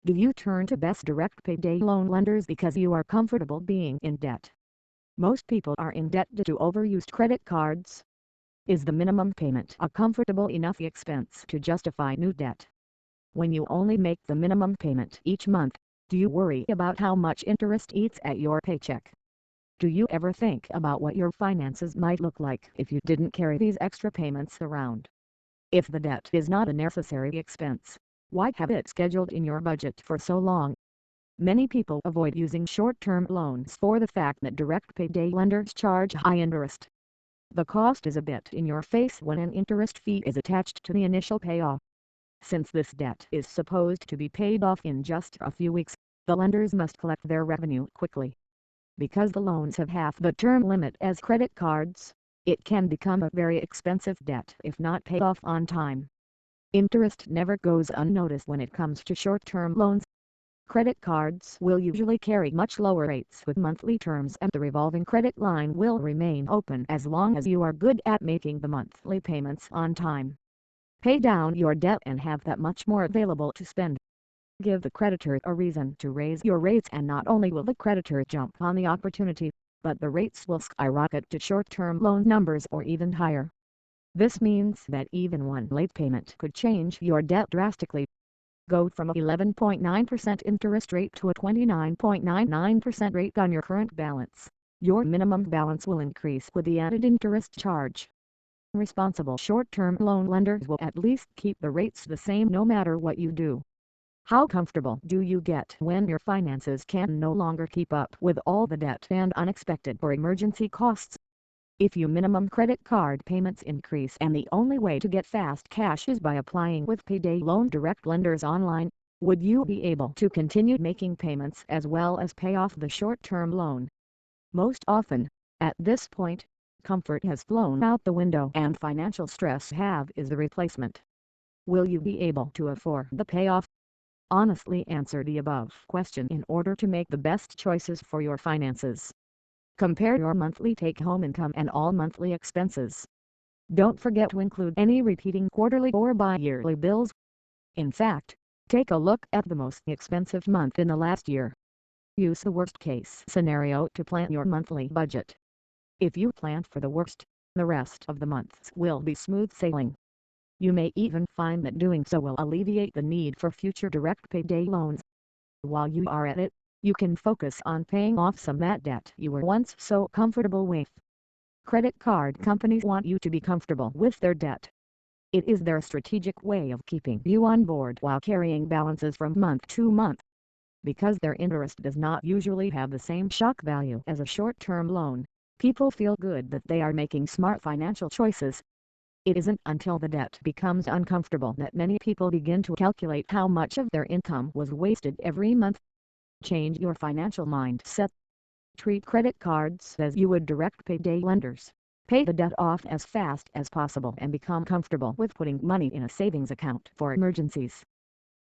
Do you turn to best direct payday loan lenders because you are comfortable being in debt? Most people are in debt due to overused credit cards. Is the minimum payment a comfortable enough expense to justify new debt? When you only make the minimum payment each month, do you worry about how much interest eats at your paycheck? Do you ever think about what your finances might look like if you didn't carry these extra payments around? If the debt is not a necessary expense, why have it scheduled in your budget for so long? Many people avoid using short-term loans for the fact that direct payday lenders charge high interest. The cost is a bit in your face when an interest fee is attached to the initial payoff. Since this debt is supposed to be paid off in just a few weeks, the lenders must collect their revenue quickly. Because the loans have half the term limit as credit cards, it can become a very expensive debt if not paid off on time. Interest never goes unnoticed when it comes to short-term loans. Credit cards will usually carry much lower rates with monthly terms, and the revolving credit line will remain open as long as you are good at making the monthly payments on time. Pay down your debt and have that much more available to spend. Give the creditor a reason to raise your rates, and not only will the creditor jump on the opportunity, but the rates will skyrocket to short-term loan numbers or even higher. This means that even one late payment could change your debt drastically. Go from an 11.9% interest rate to a 29.99% rate on your current balance. Your minimum balance will increase with the added interest charge. Responsible short-term loan lenders will at least keep the rates the same no matter what you do. How comfortable do you get when your finances can no longer keep up with all the debt and unexpected or emergency costs? If your minimum credit card payments increase and the only way to get fast cash is by applying with payday loan direct lenders online, would you be able to continue making payments as well as pay off the short-term loan? Most often, at this point, comfort has flown out the window and financial stress is the replacement. Will you be able to afford the payoff? Honestly answer the above question in order to make the best choices for your finances. Compare your monthly take-home income and all monthly expenses. Don't forget to include any repeating quarterly or bi-yearly bills. In fact, take a look at the most expensive month in the last year. Use the worst-case scenario to plan your monthly budget. If you plan for the worst, the rest of the months will be smooth sailing. You may even find that doing so will alleviate the need for future direct payday loans. While you are at it, you can focus on paying off some of that debt you were once so comfortable with. Credit card companies want you to be comfortable with their debt. It is their strategic way of keeping you on board while carrying balances from month to month. Because their interest does not usually have the same shock value as a short-term loan, people feel good that they are making smart financial choices. It isn't until the debt becomes uncomfortable that many people begin to calculate how much of their income was wasted every month. Change your financial mindset. Treat credit cards as you would direct payday lenders. Pay the debt off as fast as possible and become comfortable with putting money in a savings account for emergencies.